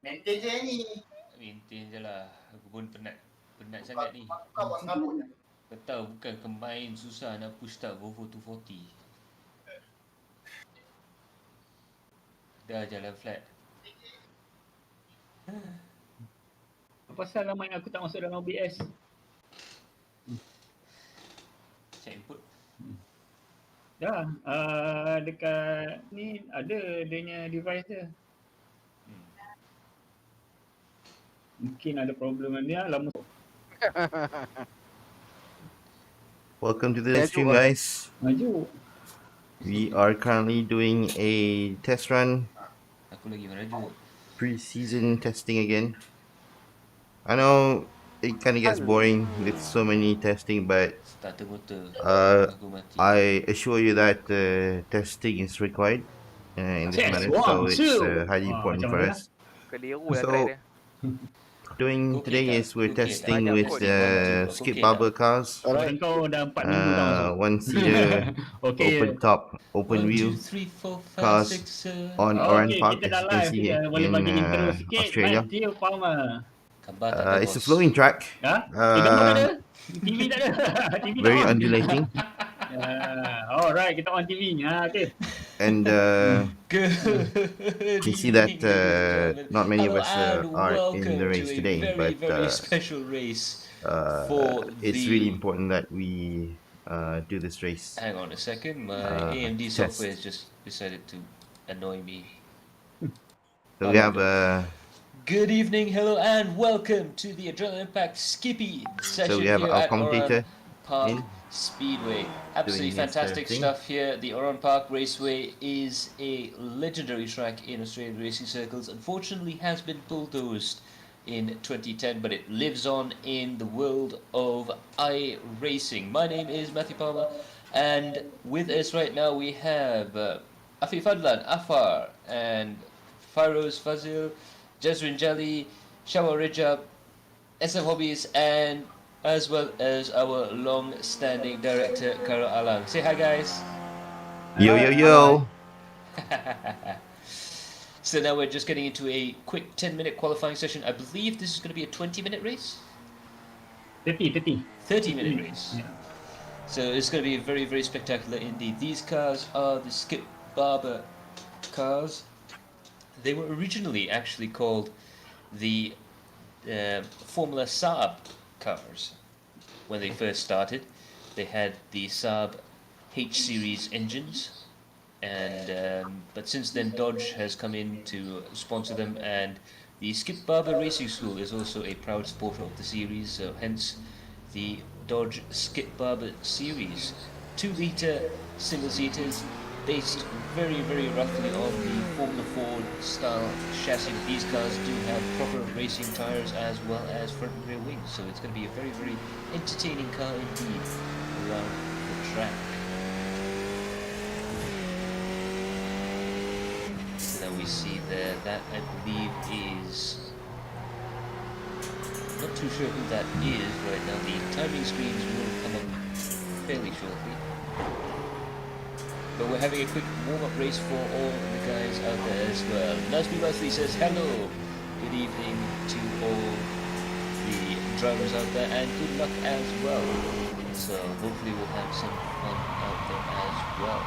Maintain je ni. Maintain je lah. Aku pun penat sangat ni. Kau buat kabut je. Kau tahu bukan combine susah nak push start Volvo 240. Dah jalan flat. Apa pasal lama aku tak masuk dalam OBS? Check input. Dah, dekat ni ada dia punya device dia. Mungkin ada problem dia lama. Welcome to the stream, guys. Maju. We are currently doing a test run, Aku lagi merajuk. pre-season testing again. I know it kind of gets boring with so many testing, but Starter motor. Aku mati. I assure you that testing is required in this matter, so it's highly important for us. So, doing today is we're testing with skip Barber cars, Kau dah 4 minggu dah masuk. one seater, open top, open wheel cars on Oran Park, as you can see in Australia. It's a flowing track, TV tak ada. TV very undulating, alright, kita on TV. Okay. and you see that not many of us are in the race today, but very special race. it's really important that we do this race. Hang on a second, my AMD software has just decided to annoy me. So we have Good evening, hello, and welcome to the Adrenaline Impact Skippy session so we have here our at commentator Oran Park in, Speedway. Absolutely his fantastic thing. stuff here. The Oran Park Raceway is a legendary track in Australian racing circles. Unfortunately, has been bulldozed in 2010, but it lives on in the world of iRacing. My name is Matthew Palmer, and with us right now we have Afif Adlan, Afar, and Farouz Fazil, Jazrin Jali, Shawar Rijab, SF Hobbies, and as well as our long-standing director, Karo Alang. Say hi, guys. yo yo yo. So now we're just getting into a quick 10-minute qualifying session. I believe this is going to be a 20-minute race? 30. 30-minute race. Yeah. So it's going to be very, very spectacular indeed. These cars are the Skip Barber cars. They were originally actually called the Formula Saab cars when they first started. They had the Saab H series engines, and but since then Dodge has come in to sponsor them, and the Skip Barber Racing School is also a proud supporter of the series, so hence the Dodge Skip Barber series. 2-litre single-seaters, based very, very roughly on the Formula Ford style chassis. These cars do have proper racing tyres as well as front and rear wings, so it's going to be a very, very entertaining car indeed around the track. So now we see there, that I believe is, not too sure who that is right now. The timing screens will come up fairly shortly. But we're having a quick warm-up race for all the guys out there as well. Nasby Wesley says hello, good evening to all the drivers out there, and good luck as well. So hopefully we'll have some fun out there as well.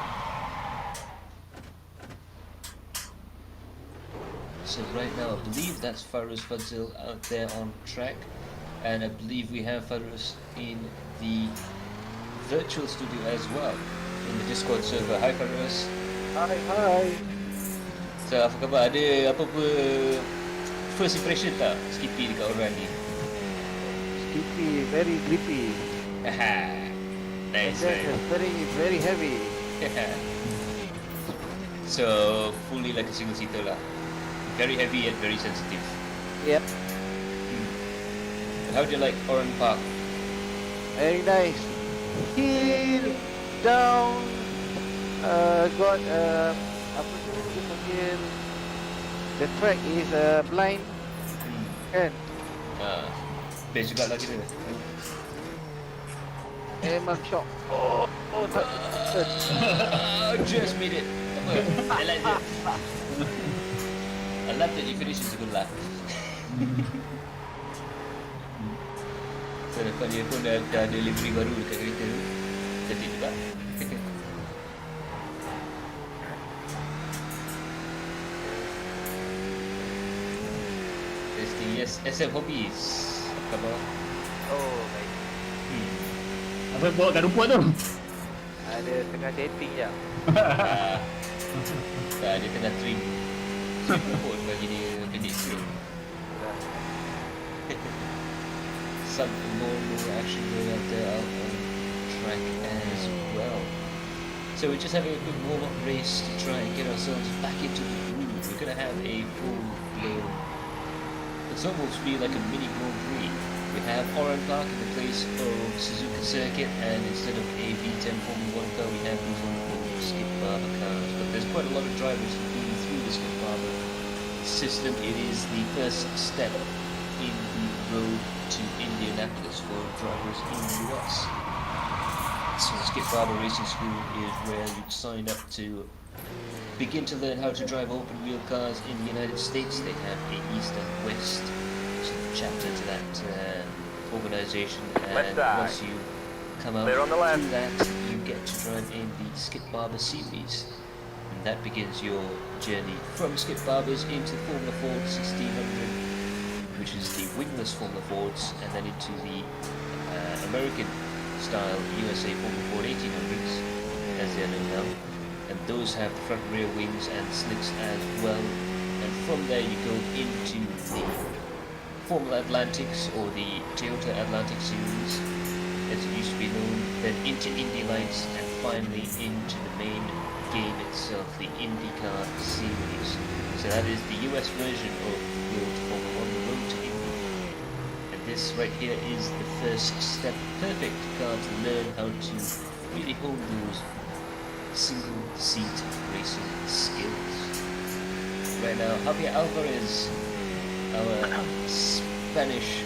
So right now I believe that's Farouz Fazil out there on track, and I believe we have Farouz in the virtual studio as well, in the Discord server. Hi Farouz. Hi. So apa khabar? Ada apa-apa first impression tak Skippy dekat orang ni? Skippy, very grippy. Nice, And right? then very heavy. So fully like a single seater lah. Very heavy and very sensitive. Yep. How do you like Oran Park? Very nice. Hill, down, got apa tu dia panggil, the track is blind, kan? Best juga lah kita. Memang shock. Oh tak. Just made it. Apa? Jalan je. A lap that you finish is a good lap. So lepas dia pun dah delivery baru dekat kereta tu. Cantik juga. Testing, yes. SM Hobbies. Apa khabar? Oh, baik. Apa bawa kat rumput tu? Ada tengah setting je. Tak, dia tengah trim rumput bagi dia pendek sikit. Some more action going out there out on track as well. So we're just having a quick warm-up race to try and get ourselves back into the groove. We're going to have a full-blown, it's almost be like a mini Grand Prix. We have Oran Park in the place of Suzuka Circuit, and instead of a V10 Formula 1 car, we have these wonderful Skip Barber cars. But there's quite a lot of drivers who've been through the Skip Barber system. It is the first step in the road to Indianapolis for drivers in the US. So Skip Barber Racing School is where you sign up to begin to learn how to drive open wheel cars in the United States. They have a East and West chapter to that organization, and once you come out through that, you get to drive in the Skip Barber series, and that begins your journey from Skip Barbers into Formula Ford 1600, which is the wingless Formula Fords, and then into the American style USA Formula Ford 1800s, as they are known now, and those have the front rear wings and slicks as well. And from there you go into the Formula Atlantics, or the Toyota Atlantic series as it used to be known, then into Indy Lights, and finally into the main game itself, the IndyCar series. So that is the US version of the old Formula 1, the road to Indy. And this right here is the first step, perfect car to learn how to really hone those single seat racing skills. Right now, Javier Alvarez, our Spanish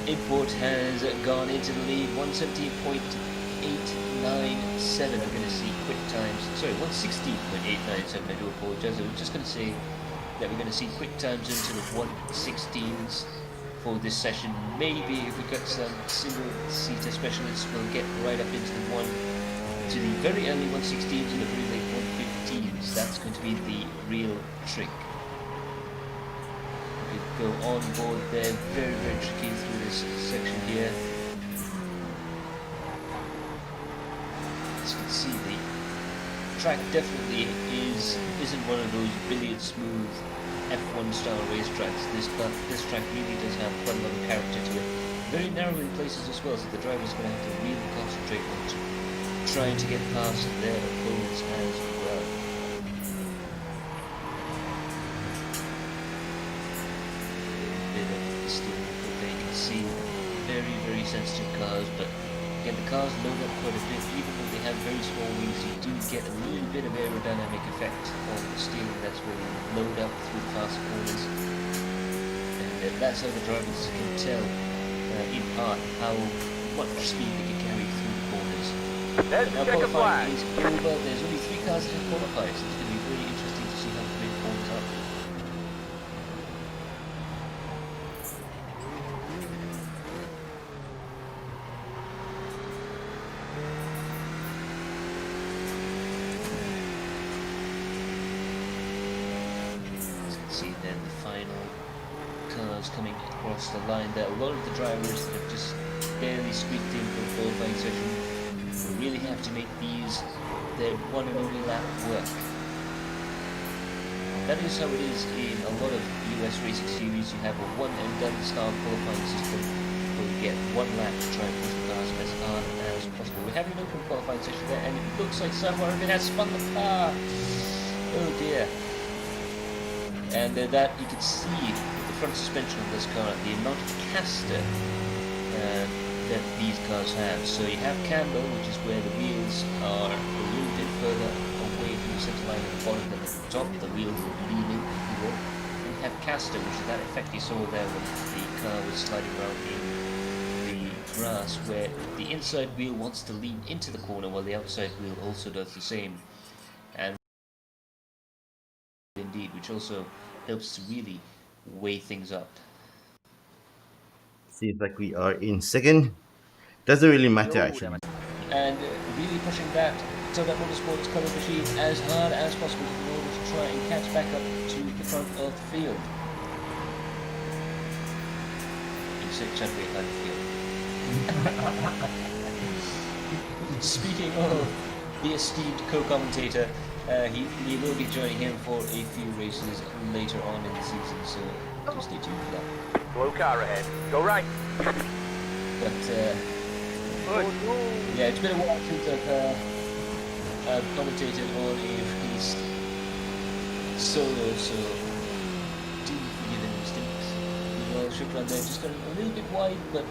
import, has gone into the lead, 117.897. We're going to see quick times, sorry, 116.897, I do apologize. I was just going to say that we're going to see quick times into the 116s for this session. Maybe if we got some single seater specialists, we'll get right up into the the very early 116s and the very late 115s. That's going to be the real trick. Go on board there, very tricky through this section here. As you can see, the track definitely isn't one of those billiard smooth F1 style racetracks. This track really does have quite a lot of character to it. Very narrow in places as well, so the driver's going to have to really concentrate on trying to get past their opponents as well. There you can see very sensitive cars, but again the cars load up quite a bit. Even though they have very small wings, you do get a little bit of aerodynamic effect on the steering. That's where you load up through the fast corners, and that's how the drivers can tell in part how much speed they can carry through the corners. Now qualifying is over. There's only 3 cars that have qualified, so it's going to be very interesting to see how the grid forms up. See then the final cars coming across the line there. A lot of the drivers that have just barely squeaked in for the qualifying session will really have to make these their one and only lap work. That is how it is in a lot of US racing series. You have a one and done style qualifying system where you get one lap to try and push the cars as hard as possible. We're having an open qualifying session there, and it looks like Sam Morgan has spun the car. Oh dear. And that you can see the front suspension of this car, the amount of caster that these cars have. So you have camber, which is where the wheels are a little bit further away from the center line at the bottom than at the top. The wheels are leaning, if you will. And you have caster, which is that effect you saw there when the car was sliding around in the grass, where the inside wheel wants to lean into the corner while the outside wheel also does the same. And indeed, which also helps to really weigh things up. Seems like we are in second. Doesn't really matter actually. And really pushing that Toyota Motorsports color machine as hard as possible in order to try and catch back up to the front of the field. You said Chadwick behind the field. Speaking of the esteemed co-commentator, we will be joining him for a few races later on in the season, so do stay tuned for that. Slow car ahead. Go right. But yeah, it's been a while since I've commentated on a race solo, so do forgive any mistakes. Well, Shukran there just got a little bit wide, but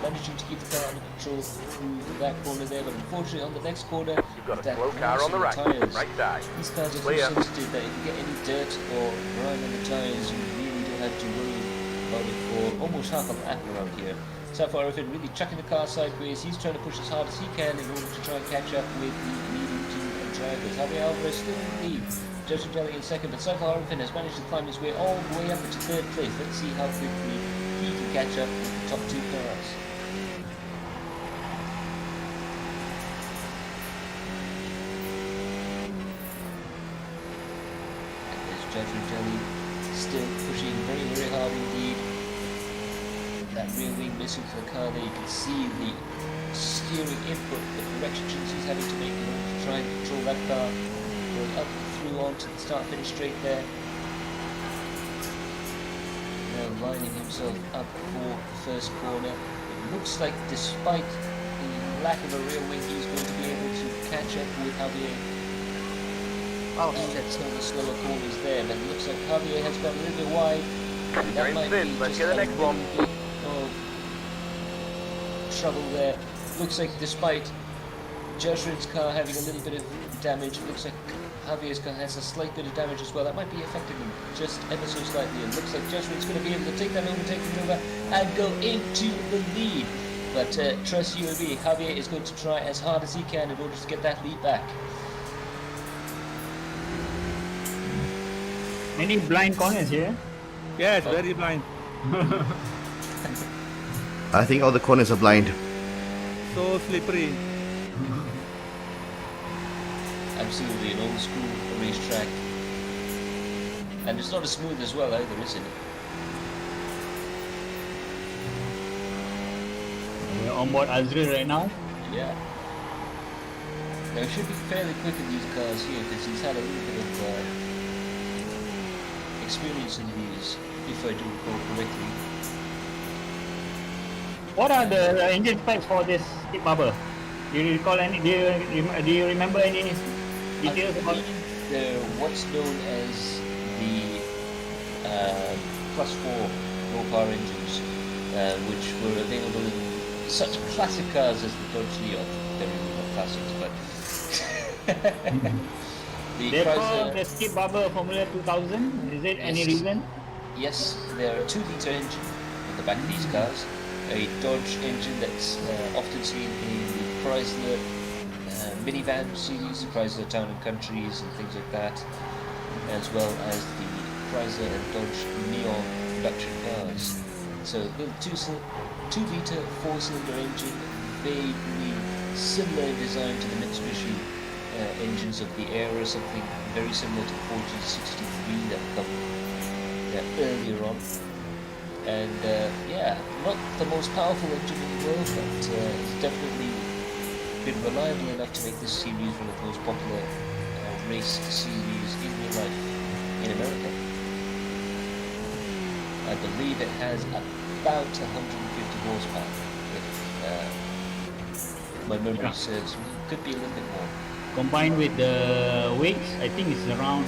managing to keep the car under control through that corner there. But unfortunately, on the next corner, You've got a that slow car on the right. tires. Right side. These cars are so Clear. sensitive that if you get any dirt or grime on the tires, you really don't have to worry about it for almost half a lap around here. Safar Arifin really chucking the car sideways. He's trying to push as hard as he can in order to try and catch up with the leading two drivers. Javier Alvarez still in the lead. Justin Jelly in second, but Safar Arifin has managed to climb his way all the way up into third place. Let's see how quickly he can catch up with the top two cars. And there's Justin Jelly still pushing very, very hard indeed. That rear wing missing for the car there, you can see the steering input, the corrections he's having to make in order to try and control that car, going up and through onto the start finish straight there. Now lining himself up for the first corner. It looks like despite the lack of a rear wing, he's going to be able to catch up with Javier. Oh, that's some of the slower corners there, but it looks like Javier has got a little bit wide. You're That in might be fifth. Let's just get the a next little one. bit of trouble there. Looks like despite Jasrin's car having a little bit of damage, it looks like Javier's car has a slight bit of damage as well. That might be affecting him just ever so slightly. It looks like Jasrin's going to be able to take that overtaking maneuver and go into the lead. But trust you and me, Javier is going to try as hard as he can in order to get that lead back. Any blind corners here? Yes, very blind. I think all the corners are blind. So slippery. Absolutely, an old school racetrack. And it's not as smooth as well either, is it? We're on board Azril right now. Yeah. Now, it should be fairly quick in these cars here because he's had a little bit of experience in these, if I do recall correctly. What are the engine specs for this Skip Barber? Do you recall any? Do you remember any details about it? They're what's known as the Plus 4 low power engines, which were available in such classic cars as the Dodge Leon. They're really not classics, but They call the Skip Barber Formula 2000. Is it any reason? Yes, there are a 2-litre engine at the back of these cars. A Dodge engine that's often seen in the Chrysler minivan series, Chrysler Town and Countries and things like that, as well as the Chrysler and Dodge Neon production cars. So the 2-litre 4-cylinder engine, vaguely similar in design to the Mitsubishi engines of the era, something very similar to the 4063 that come earlier on. And yeah, not the most powerful engine in the world, but it's definitely been reliable enough to make this series one of the most popular race series in real life in America. I believe it has about 150 horsepower, if my memory serves me. Could be a little bit more. Combined with the weights, I think it's around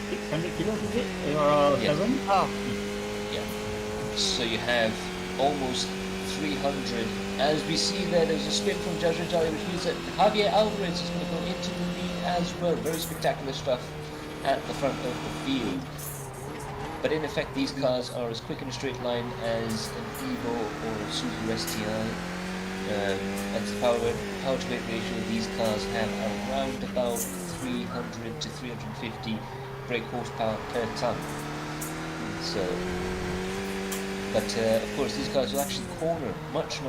600 kilos, is it? Or Yeah. 7? Oh, Yeah. So you have almost 300. As we see there's a spin from Jasrin Jali, which means that Javier Alvarez is going to go into the lead as well. Very spectacular stuff at the front of the field. But in effect, these cars are as quick in a straight line as an Evo or a Subaru STI. That's the power to weight ratio. These cars have around about 300 to 350 brake horsepower per ton. So, but of course these cars will actually corner much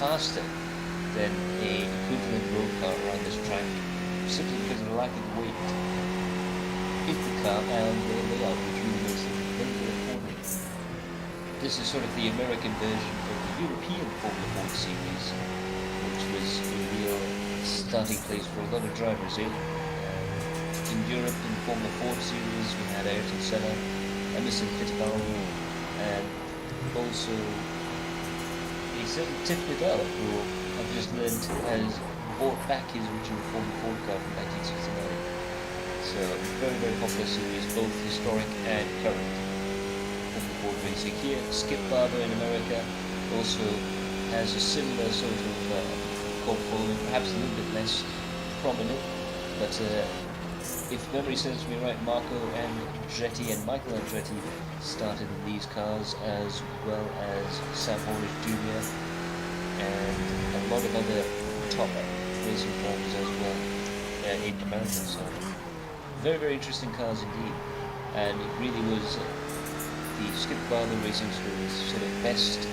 faster than a equivalent road car around this track, simply because of the lack of weight in the car and the layout, which really makes it very cornering. This is sort of the American version of the European Formula Ford series, which was a real starting place for a lot of drivers in. In Europe, in the Formula Ford series, we had Ayrton Senna, Emerson Fittipaldi, and also a certain Tim Liddell, who I've just learned has bought back his original Formula Ford car from 1969. So, very popular series, both historic and current. Formula Ford racing here. Skip Barber in America also has a similar sort of cult following, perhaps a little bit less prominent, but if memory serves me right, Marco Andretti and Michael Andretti started in these cars, as well as Sam Hornish Jr. and a lot of other top racing drivers as well in America. So very interesting cars indeed, and it really was the Skip Barber Racing School's sort of best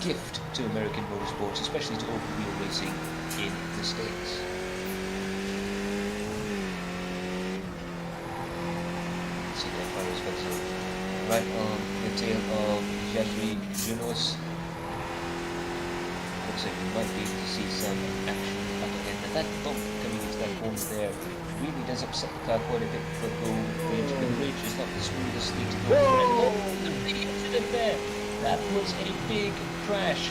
gift to American motorsports, especially to open wheel racing in the States. See that Barber's got some right on the tail of Jeffrey Junos. Looks like we might be able to see some action up ahead, but that bump coming into that corner there really does upset the car quite a bit, but the bridge is not the smoothest thing to go over. And the big incident there! That was a big crash,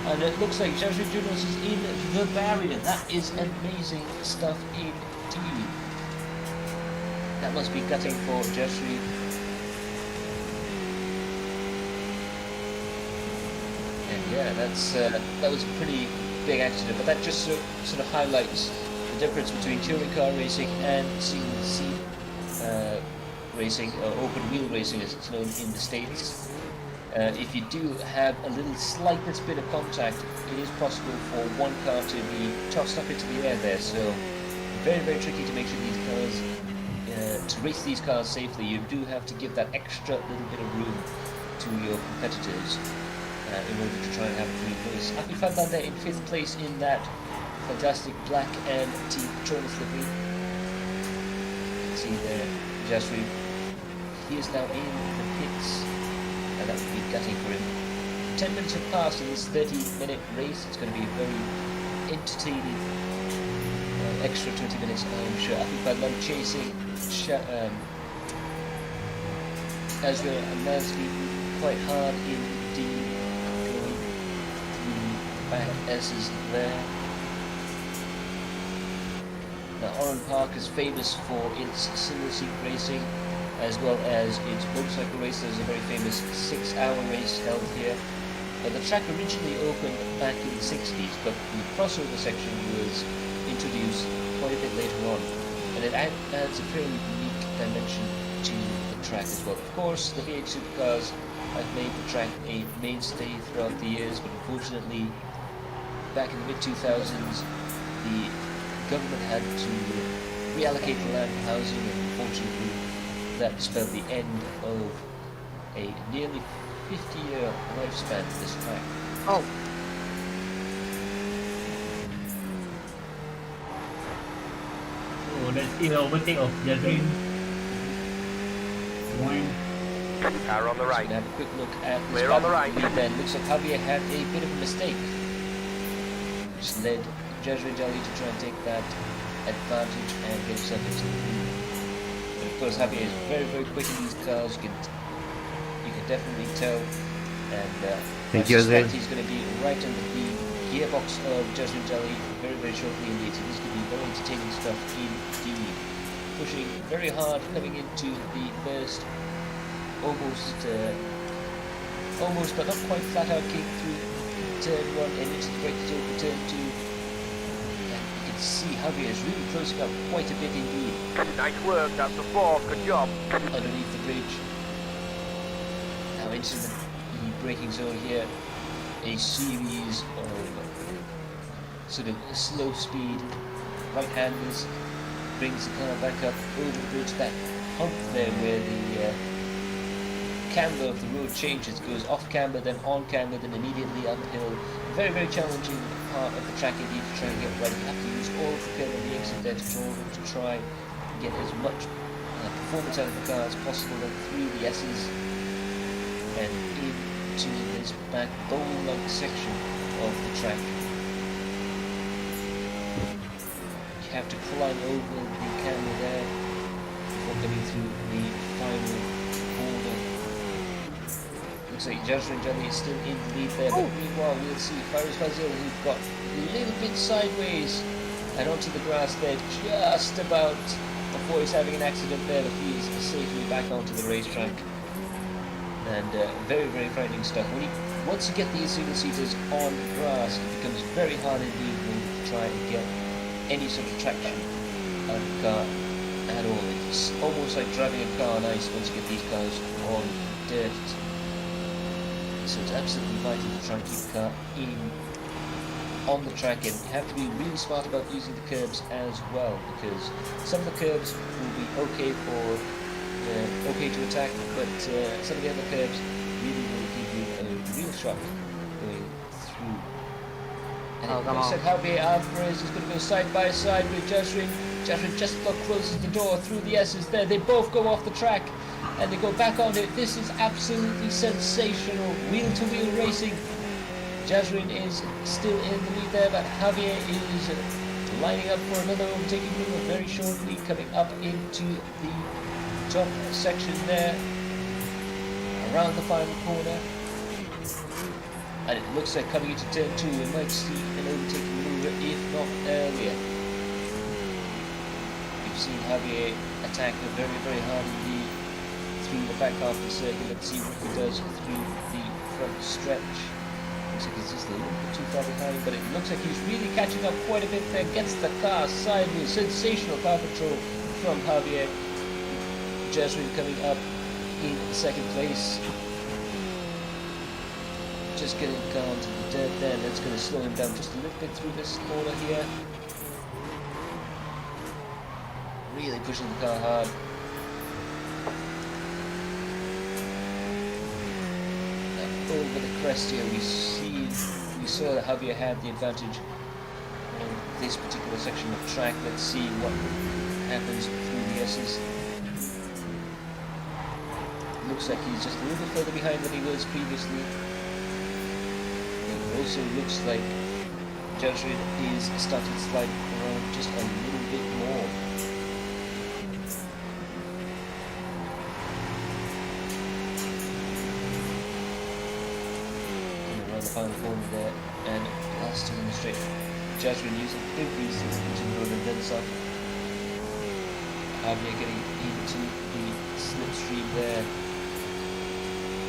and it looks like Jeffrey Junos is in the barrier. That is amazing stuff indeed. That must be gutting for Jeffrey. And yeah, that was a pretty big accident, but that just sort of highlights the difference between touring car racing and single seat racing, or open wheel racing as it's known in the States. If you do have a little slightest bit of contact, it is possible for one car to be tossed up into the air there, so very tricky to make sure these cars, to race these cars safely, you do have to give that extra little bit of room to your competitors in order to try and have a clean race. Happy Fernanda in 5th place in that fantastic black and team Jonas livery. See there, Jasri, he is now in the pits, and that would be gutting for him. 10 minutes have passed in this 30-minute race. It's going to be a very entertaining extra 20 minutes, I'm sure. Happy Fernanda chasing Ezra and Nasri quite hard indeed, going through back S's there. Now, Oran Park is famous for its single seat racing, as well as its motorcycle race. There's a very famous 6-hour race held here. The track originally opened back in the 60s, but the crossover section was introduced quite a bit later on, and it adds a fairly unique dimension to the track as well. Of course, the V8 supercars have made the track a mainstay throughout the years, but unfortunately, back in the mid-2000s, the government had to reallocate the land for housing, and unfortunately that spelled the end of a nearly 50-year lifespan for this track. Oh! Oh, let's see the overtake of Jasmine. Car on the right. Have a quick look at this Clear on the right. lead then. Looks like Javier had a bit of a mistake, which led Jasmine Jolly to try and take that advantage and get himself into the lead. But of course, Javier is very quick in these cars. You can definitely tell, and I suspect he's going to be right under the gearbox of Jasmine Jolly very shortly indeed. So this could be very entertaining stuff indeed. Pushing very hard, coming into the first almost but not quite flat out kick through turn 1 and into the breakers over turn 2. And you can see Javier is really closing up quite a bit indeed. Nice work, that's the 4th, good job. Underneath the bridge. Now into the braking zone here. A series of sort of slow speed right-handers, brings the car back up over the bridge, that hump there where the camber of the road changes, goes off camber, then on camber, then immediately uphill. Very, very challenging part of the track indeed to try and get right. You have to use all of the curb on the exit there to try and get as much performance out of the car as possible, then through the S's and into this back bowl-like section of the track. You have to climb over the camber there before coming through the final corner. Looks like Jasmine Jelly is still in the lead there, but meanwhile we'll see Faris Fazil, who got a little bit sideways and onto the grass there just about before he's having an accident there, but he's safely back onto the racetrack. And very, very frightening stuff. Once you get these single-seaters on grass, it becomes very hard indeed to try and get any sort of traction out of the car at all. It's almost like driving a car on ice once you get these cars on dirt. So it's absolutely vital to try and keep the car on the track, and you have to be really smart about using the curbs as well, because some of the curbs will be okay to attack, but some of the other curbs really will give you a real shock going through. And it looks like Javier Alvarez is going to go side by side with Jasrin. Jasrin just about closes the door through the S's there. They both go off the track and they go back on it. This is absolutely sensational. Wheel-to-wheel racing. Jasrin is still in the lead there, but Javier is lining up for another overtaking move very shortly, coming up into the top section there, around the final corner. And it looks like coming into turn 2, we might see an overtaking maneuver, if not earlier. We've seen Javier attack very, very hard indeed through the back half of the circuit. Let's see what he does through the front stretch. Looks like he's just a little bit too far behind, but it looks like he's really catching up quite a bit there. Gets the car sideways. Sensational car control from Javier. Jasmine coming up in second place. Just getting the car onto the dirt there, and that's going to slow him down just a little bit through this corner here. Really pushing the car hard. And over the crest here, we saw that Javier had the advantage on this particular section of track. Let's see what happens through the S's. Looks like he's just a little bit further behind than he was previously. It also looks like Jasrin is starting to slide around just a little bit more. And around the final corner there, and last in the straight. Jasrin using every single inch of the road and then some. Javier getting into the slipstream there.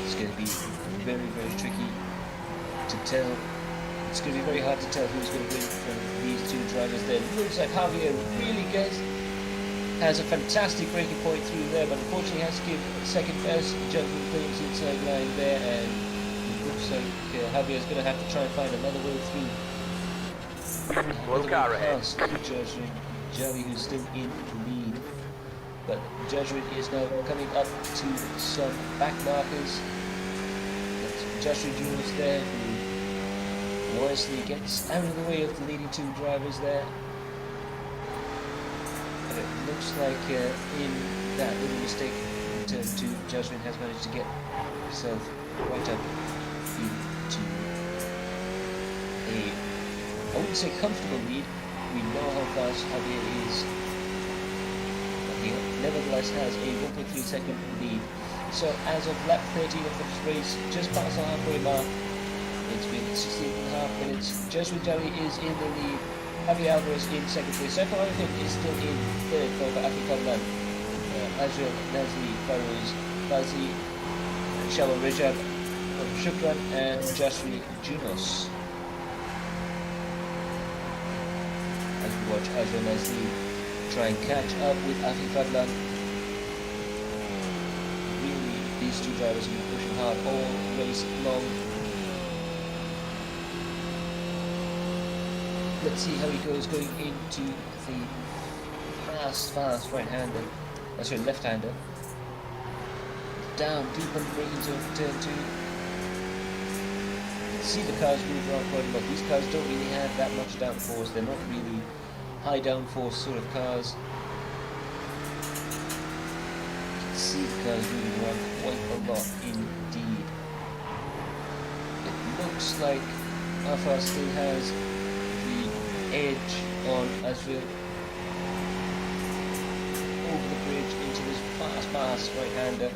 It's going to be very, very tricky to tell. It's going to be very hard to tell who's going to win from these two drivers there. It looks like Javier really has a fantastic breaking point through there, but unfortunately has to give second best. Judgment claims inside line there, and it looks like Javier's going to have to try and find another way through. One car ahead. Judgment Jelly, who's still in the lead. But Jasrin is now coming up to some back markers. Jasrin Jr. there, who wisely gets out of the way of the leading two drivers there. And it looks like in that little mistake in turn 2, Jasrin has managed to get himself right up into a, I wouldn't say comfortable lead. We know how fast Javier is. He nevertheless has a 1.3 second lead. So as of lap 13 of this race, just past the halfway mark, it's been 16.5 minutes. Jasmine Jelly is in the lead. Javier Alvarez in second place. Seiko Arifin is still in third for Afrikaland. Azrael, Nazli, Farouz, Bazi, Shalom Rejab, Shukran, and Jasri Junos. As we watch Azrael Nazli try and catch up with Afi Fadlan. Really, these two drivers have been pushing hard all race long. Let's see how he goes going into the fast right-hander. Sorry, left-hander. Down deep on the brains of turn 2. See the cars move around quite a lot. These cars don't really have that much downforce. They're not really high downforce sort of cars. You can see the cars moving around quite a lot indeed. It looks like Alpha still has the edge on Azrael over the bridge into this fast right-hander.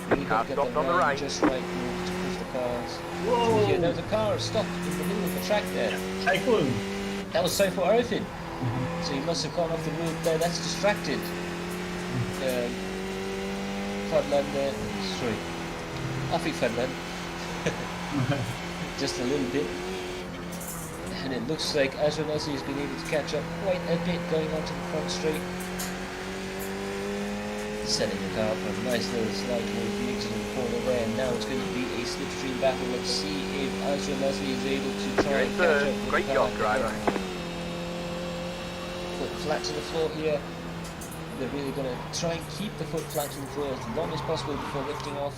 Really got to get them round just right in order to push the cars. Whoa! Here, there's a car stopped in the middle of the track there. Typhoon. That was Saiful Arifin. So he must have gone off the road there. That's distracted. Fadlan there. Sorry. Afi Fadlan. Just a little bit. And it looks like Azrael has been able to catch up quite a bit going onto the front straight. Setting the car for a nice little slide towards the exit of the corner there, and now it's going to be a slipstream battle. Let's see if Azrael Leslie is able to try and catch up with Great the job, car. driver. Foot flat to the floor here. They're really going to try and keep the foot flat to the floor as long as possible before lifting off,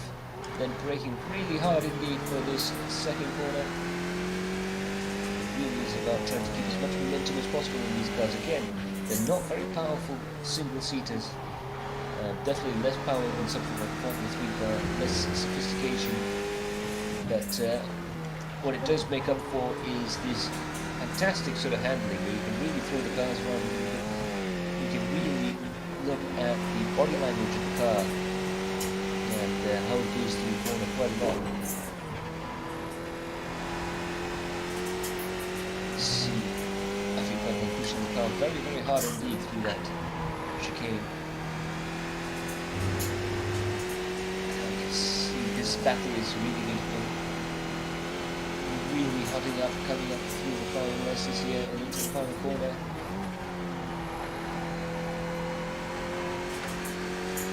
then braking really hard indeed for this second corner. It really is about trying to keep as much momentum as possible in these cars. Again, they're not very powerful single-seaters. Definitely less power than something like 43 car, less sophistication. But what it does make up for is this fantastic sort of handling where you can really throw the cars around. You can really look at the body language of the car and how it goes through the corner quite a lot. Let's see, I think I'm pushing the car very hard indeed through that chicane. This battle is really going to be really hotting up, coming up through the final races here and into the final corner.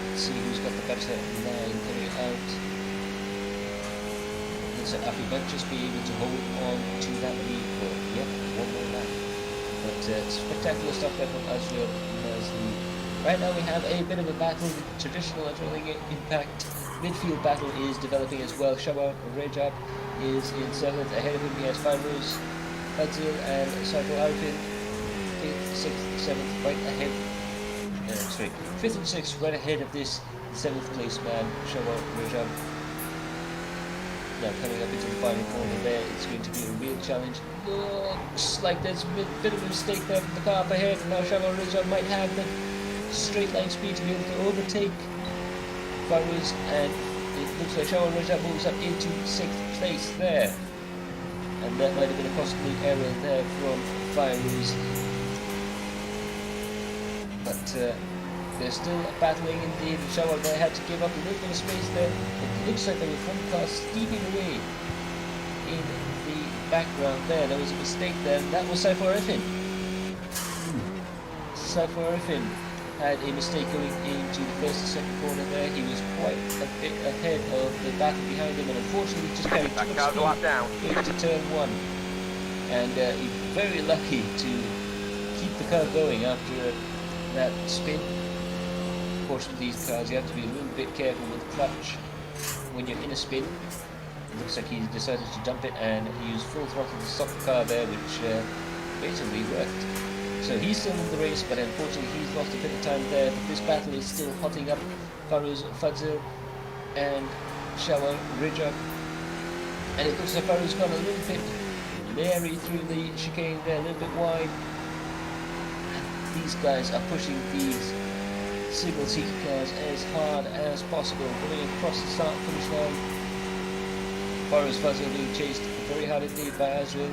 Let's see who's got the better line coming out. Looks like Afi might just be able to hold on to that lead for, yep, one more lap. But spectacular stuff there from Azrael Leslie. Right now we have a bit of a battle, the traditional adrenaline impact. Midfield battle is developing as well. Shawar Rejab is in 7th. Ahead of him he has Fairuz, Fadzil and Saiful Arifin. 5th, 6th, 7th, right ahead. 5th and 6th, right ahead of this 7th place man, Shawar Rejab. Now coming up into the final corner there, it's going to be a real challenge. Looks like there's a bit of a mistake there from the car up ahead, and now Shawar Rejab might have the straight line speed to be able to overtake Fairuz, and it looks like Shawar Rejab moves up into 6th place there, and that might have been a costly error there from Fairuz, but they're still battling indeed. Shawar there had to give up a little bit of space there. It looks like there was one car steeping away in the background there. There was a mistake there, and that was Saiful Arifin. Saiful Arifin had a mistake going into the first and second corner there. He was quite a bit ahead of the battle behind him, and unfortunately just carried too much speed into turn 1. And he's very lucky to keep the car going after that spin. Of course, with these cars you have to be a little bit careful with the clutch when you're in a spin. It looks like he decided to dump it and use full throttle to stop the car there, which basically worked. So he's still in the race, but unfortunately he's lost a bit of time there. But this battle is still hotting up. Fairuz, Fadzil and Shawar Rejab. And it looks like Fairuz gone a little bit leery through the chicane there, a little bit wide. And these guys are pushing these single seat cars as hard as possible, going across the start finish line. Fairuz, Fadzil being chased very hard indeed by Azrael.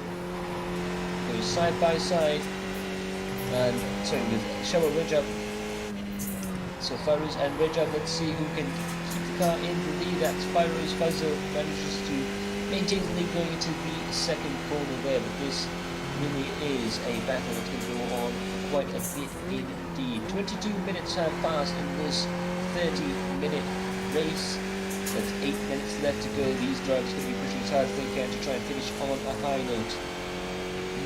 Goes side by side. And sorry, with Shawar Rejab. So Fairuz and Rejab, let's see who can keep the car in the lead. That's Fairuz. Fadzil manages to maintain the lead going into the second corner there, but this really is a battle that's going to go on for quite a bit indeed. 22 minutes have passed in this 30-minute race. That's 8 minutes left to go. These drivers are going to be pushing as hard as they can to try and finish on a high note.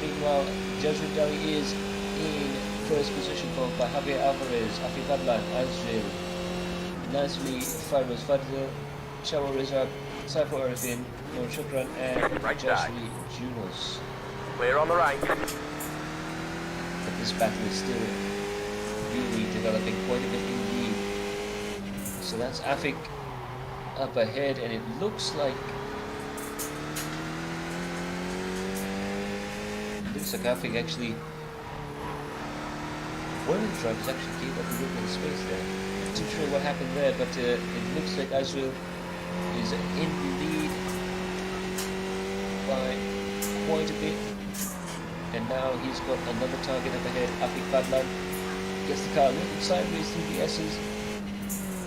Meanwhile, Judgment Day is in first position, followed by Javier Alvarez, Afi Badlan, Azrael, Nasri, Fairuz Fadza, Shawar Rizab, Saifo Arifin, Nur Shukran, and Right Jasri Junos. Clear on the right. But this battle is still really developing quite a bit indeed. So that's Afik up ahead, and it looks like Afik actually, one of the drivers actually gave up a little bit of space there. Not too sure what happened there, but it looks like Azrael is in the lead by quite a bit. And now he's got another target up ahead. Afik Badlan gets the car a little sideways through the S's.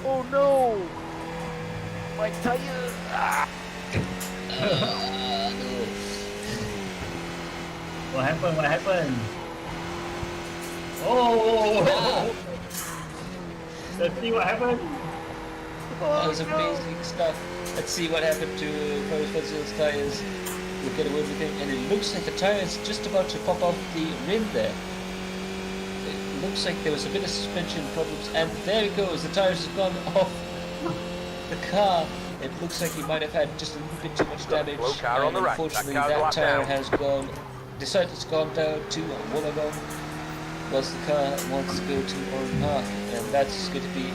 Oh no! My tire! Ah. No. What happened? What happened? Oh! Let's see what happened. That was amazing stuff. Let's see what happened to Fairuz Fadzil's tyres. We'll get away with him, and it looks like the tyre is just about to pop off the rim there. It looks like there was a bit of suspension problems, and there it goes. The tyres have gone off the car. It looks like he might have had just a little bit too much damage. Slow car on the right. Unfortunately, That car's that locked tyre down. has gone down to Wollongong, whilst the car wants to go to Oran Park, and that's going to be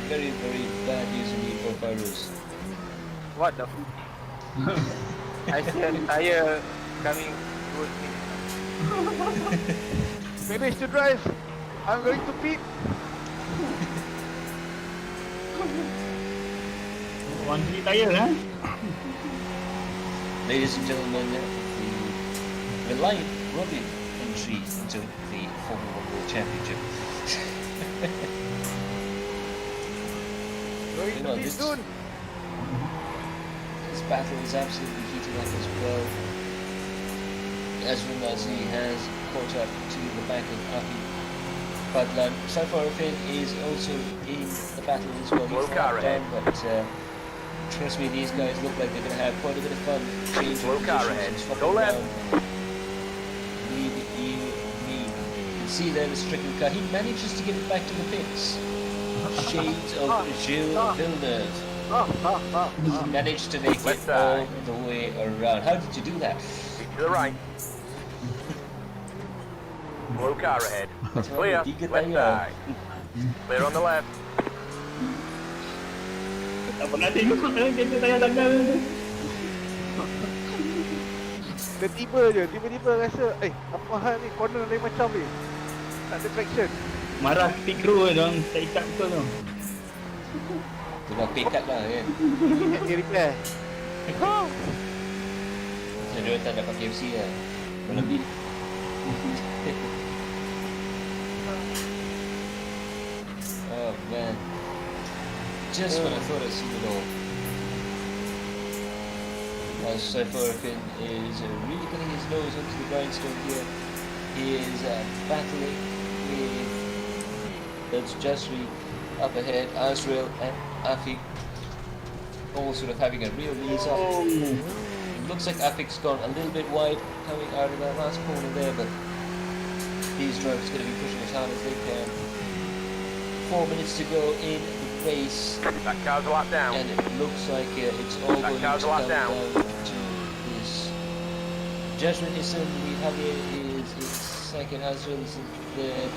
very, very bad news indeed for Fairuz. What the? I see a tire coming towards me. Finish to drive. I'm going to pit. One three tire, huh? Ladies and gentlemen, the reliant Robin entry into the Formula 1 World Championship. Going You to know, pit this- soon. This battle is absolutely heating up as well. Azrael Nazi has caught up to the back of Afi Badlan. Saifo Arifin is also in the battle as well. Slow He's car not ahead. done, but trust me, these guys look like they're going to have quite a bit of fun changing Slow car positions ahead. and swapping Go left. around. Lead you, me. You can see there the stricken car. He manages to get it back to the pits. Shades of Gilles Villeneuve. He managed to make Left it all side. the way around. How did you do that? Keep to the right. Slow car ahead. Clear. Tiga Left tayar. side. Clear on the left. Tak pernah tengok kereta tayar dangkal tu. Tiba-tiba rasa, apa hal ni, corner lain macam ni. Tak ada traction. Marah pit crew dia orang tak ikat betul tu. Tu dah pay cut lah kan. Dia repair. So dia tak dapat KFC lah. Lebih. Oh man. Just when I thought I'd seen it all. As Saifo Arifin is really getting his nose into the grindstone here. He is battling with that's Jasri up ahead, Azrael and Afik all sort of having a real ease up. It looks like Afik's gone a little bit wide coming out of that last corner there, but these drivers are going to be pushing as hard as they can. 4 minutes to go in the race, That car's a lap down. and it looks like it's all That going to car's a come lot down down. to this. Judgment is in the Javier is in second, Azrael is in third,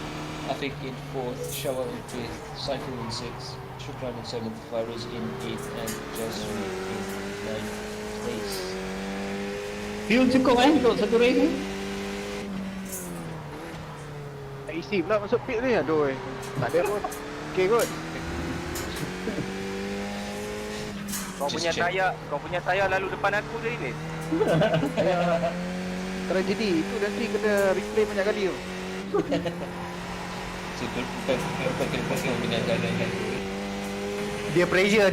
Afik in fourth, Shawal in fifth, Saiful in sixth, Shukran in seventh, Fairuz in eighth, and Jasri in ninth place. Fuel cukup untuk satu race ni? Tak isi pula masuk pit ni, aduh. Tak ada pun. Okay kot. Kau punya tayar lalu depan aku tadi ni. Tragedi itu nanti kena replay banyak kali tu. So bukan dengan keadaan kan. Dia pressure.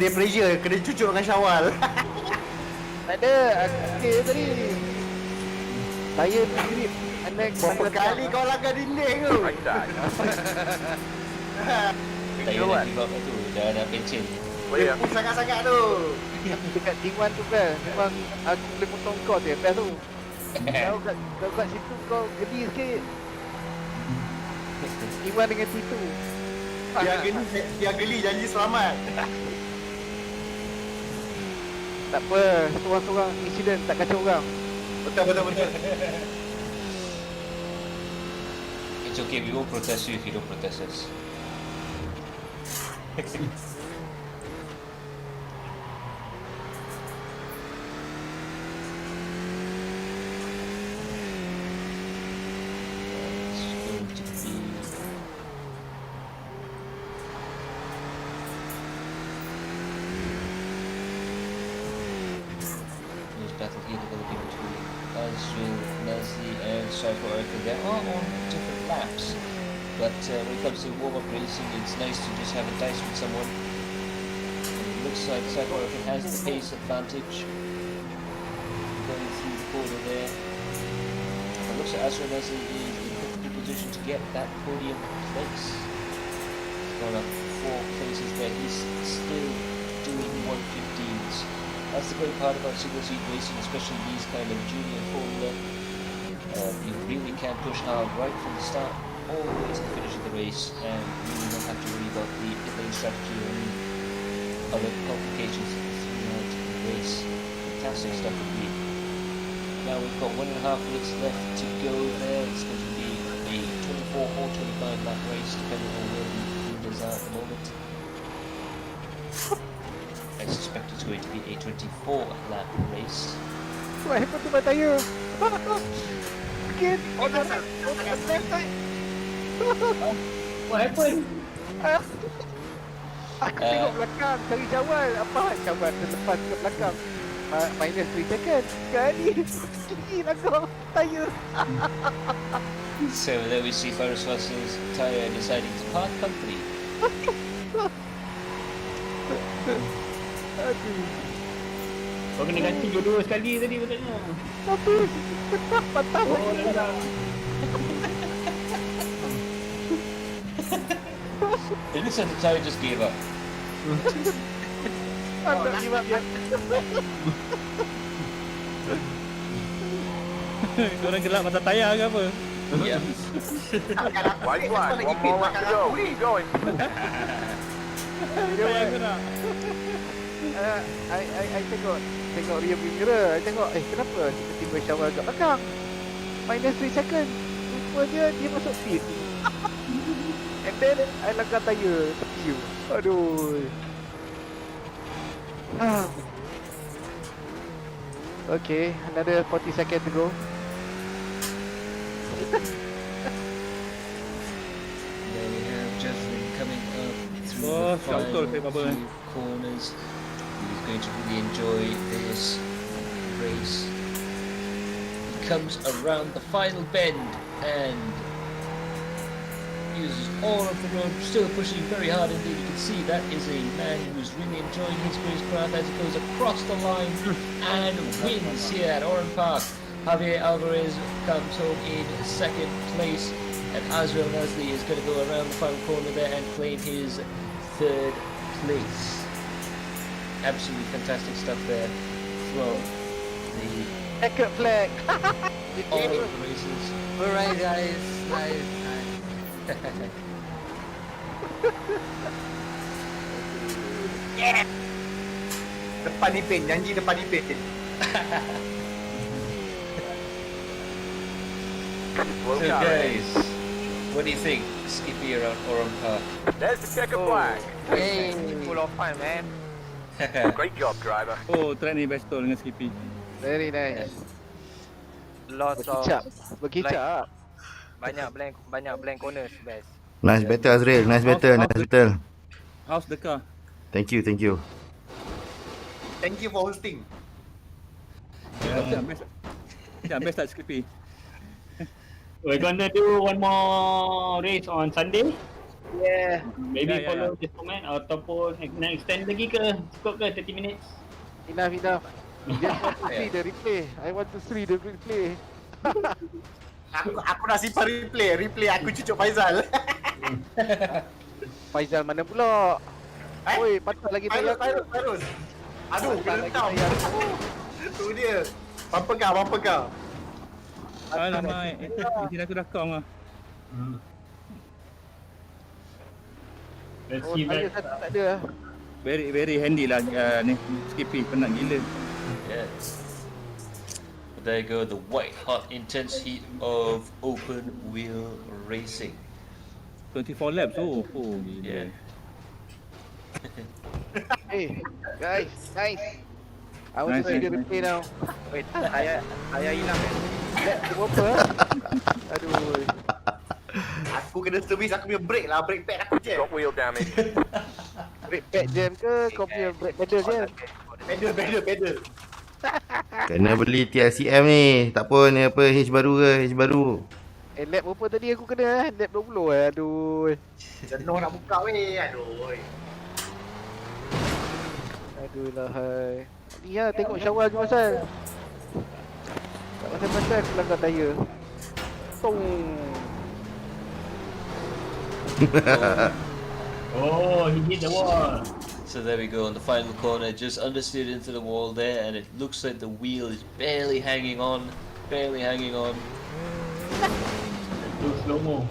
Kena cucuk dengan Syawal. Tak ada, aku okay tadi. Tayar grip. Berapa kali kau langgar dinding tu? Right side. Tak payah nak give up tu, dah pencen. Clear. Dia push sangat-sangat tu. Dekat T1 tu kan, memang aku boleh potong kau tu, best tu. Kau kat situ kau geli sikit. Iwan dengan Titu. Dia geli janji selamat. Tak apa, seorang-seorang insiden tak kacau orang. Betul. It's okay, we won't protest you if you don't protest us. Battle here developing between Azrael, Nazi, and Cypher Oracle. They are on different laps, but when it comes to warm-up racing, it's nice to just have a dice with someone. And it looks like Cypher Oracle has the pace advantage going through the corner there. It looks like Azrael Nazi is in perfect position to get that podium place. He's gone up 4 places there. He's still doing 115s. That's the great part about single seat racing, especially these kind of junior formula. You really can push hard right from the start all the way to the finish of the race, and you really don't have to worry about the lane strategy or any other complications throughout the race. Fantastic stuff indeed. Now we've got 1.5 minutes left to go there. It's going to be a 24 or 25 lap race, depending on where the leaders are at the moment. I suspect it's going to be a 24 lap race. What happened to my tire? Again, on the left side. What happened? Aku tengok belakang, cari cawan. Apa cawan terlepas ke belakang? Minus 3 second. Sekali. Gila kau, tire. So there we see Forest Russell's tyre deciding to part company. Aduh. Kau kena ganti dua-dua sekali tadi katanya. Tapi patah Oh, lagi. dah. It looks like the tyre just gave up. Patah give up ya. Korang gelap mata tayar ke apa? Yeah. White flag, one more lap to go. Keep going. Tayar ke tak? I tengok rear view mirror. I tengok, kenapa tiba-tiba Syawal kat belakang? Minus 3 second. Rupanya dia masuk pit. And then I langgar tayar tepi. Aduh. Okay, another 40 seconds to go. There we have Justin coming up through Oh, the final betul saya Barber. few corners. He's going to really enjoy this race. He comes around the final bend and uses all of the road, still pushing very hard indeed. You can see that is a man who's really enjoying his racecraft as he goes across the line and wins here at Oran Park. Javier Alvarez comes home in second place, and Azrael Nasli is going to go around the final corner there and claim his third place. Absolutely fantastic stuff there from the Checkered flag. all of the races. Alright guys, nice. Depan Ipin, janji depan Ipin. Slow So car ahead. guys, what do you think? Skippy around Oran Park. There's the checkered flag. Hey. Full of fun, man. Great job, driver. Oh, track ni best tol dengan Skippy. Very nice. Lots of Berkicap. banyak blank corners, best. Nice battle Azrael, nice battle, nice battle. How's the car? Thank you. Thank you for hosting. Macam best tak Skippy? We're gonna do one more race on Sunday. Yeah. Maybe Yeah. follow this comment ataupun nak extend lagi ke? Cukup ke 30 minutes? Enough. Just want to see the replay. I want to see the replay. Aku nak simpan replay aku cucuk Faizal. Faizal mana pula? Eh? Oi, patah lagi tayar aku. Terus. Aduh, Patah lagi berentau. tayar aku. Tu dia. Bumper car. Alamak, enjin aku dah kong lah. Let's Oh, see tayar that. satu tak ada. Very handy lah ni Skippy, penat gila. Yes. There you go, the white hot intense heat of open wheel racing. 24 laps oh gila. Yeah. Hey, guys. I want to Nice, see the nice, replay now. Wait, saya hilang kan? Lap berapa? Aduh. Aku kena service aku punya brake lah, brake pad aku je. Got wheel damage. Brake pad jam ke kau punya brake pedal jam? Pedal. Kena beli TLCM ni. Tak apa ni apa H baru ke H baru. Lap berapa tadi aku kena? Lap 20 aduh. Jenuh nak buka weh, aduh. Aduh lah hai. Ni lah tengok syawal je pasal. Tak pasal-pasal aku langgar tayar. Tong. Oh, he hit the wall. So there we go on the final corner, just understeered into the wall there, and it looks like the wheel is barely hanging on. Too slow-mo.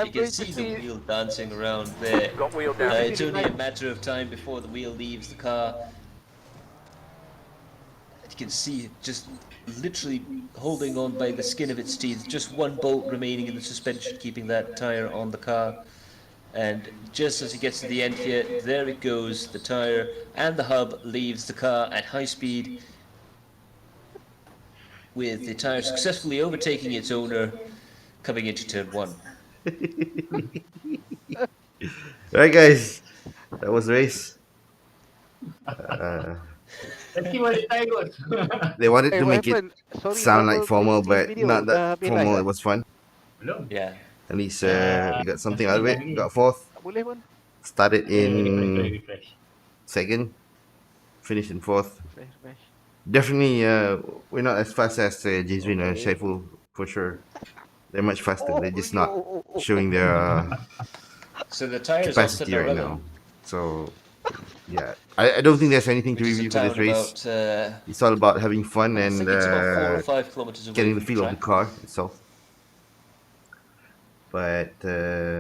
You can see the wheel dancing around there. Got wheel damage. It's only a matter of time before the wheel leaves the car. You can see it just literally holding on by the skin of its teeth. Just one bolt remaining in the suspension, keeping that tire on the car. And just as it gets to the end here, there it goes. The tire and the hub leaves the car at high speed, with the tire successfully overtaking its owner, coming into turn 1. Alright guys, that was the race. Let's see what the tire goes. They wanted Hey, to what make it happened? Sorry, sound Barber, like formal, this but video not that dah formal. highlight It was fun. Belum. Yeah. At least we got something out of it. Got fourth. Tak boleh pun. Started Refresh, in refresh. second. Finished in fourth. Refresh. Definitely, we're not as fast as Jizrin or Shaiful for sure. They're much faster. They're just not showing their So the tire is off to capacity right Narellan. now. So yeah, I don't think there's anything to Which is a review for this town race. about, It's all about having fun I and think it's about 4 or 5 kilometers away getting the from feel of the track. car itself. But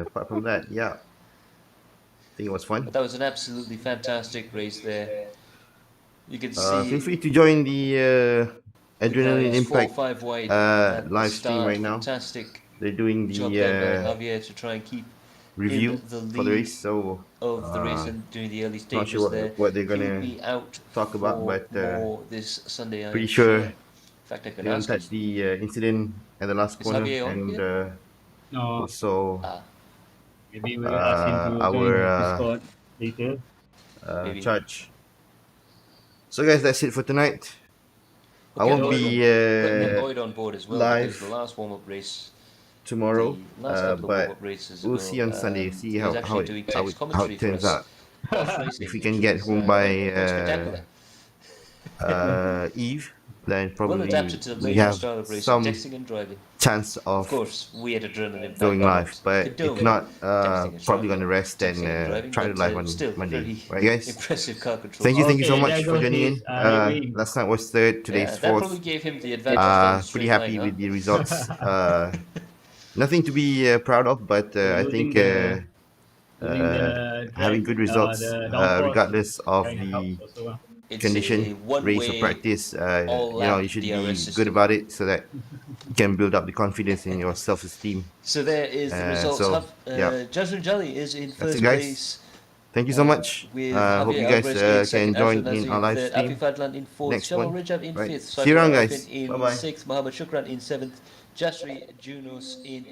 apart from that, yeah, I think it was fun. But that was an absolutely fantastic race there. You can Feel see free to join the the Adrenaline guys 4 or Impact 5 wide at the live stream start. right now. Fantastic They're doing job done by the Javier to try and keep review in the for the lead race. So of the race and during the early not stages sure there. what they're He will gonna be out talk about, for but more this Sunday. pretty I'm sure In fact, I can they don't ask touch him. the incident at the last Is corner, Javier on and here? No, also maybe we'll ask him to join our the Discord later. Maybe. charge. So guys, that's it for tonight. I Okay, won't I'll be get Boyd on board as well live because the last warm-up race, tomorrow, the last couple of but warm-up races we'll ago, see on Sunday. See he how was actually it doing how text it, how commentary it for turns us. out. Off racing, If we which can get was, home by very spectacular. Eve, then Well probably adapted to the we latest have style of racing, some texting and driving. chance Of of course, we at Adrenaline going Impact live. But condone if not, texting and probably driving. gonna rest and Texting and driving, try to but, live on still Monday. very Right, guys? impressive car control. Thank you so Okay, much there for goes joining in. his, rating. Last night was third, today's Yeah, that probably fourth. gave him the advantage. down the Pretty straight happy line, with the results. Nothing to be proud of, but I think having good results, regardless of the It's condition, a race or one-way practice, all you know, lap you should be DRS good system. about it so that you can build up the confidence in your self-esteem. So there is the results. so, yeah. Jasmine Jolly is in That's first it, guys. place. Thank you so much. With Hope you Javier guys Alvarez in second, can join Ashraf in Nazir our live third, stream. Afi Fadlan in fourth, Next Shamal one. Rajab in Right. fifth, See you around, Saifullah guys. Arifin in Bye-bye. sixth, Muhammad Shukran in seventh, Jasri Junus in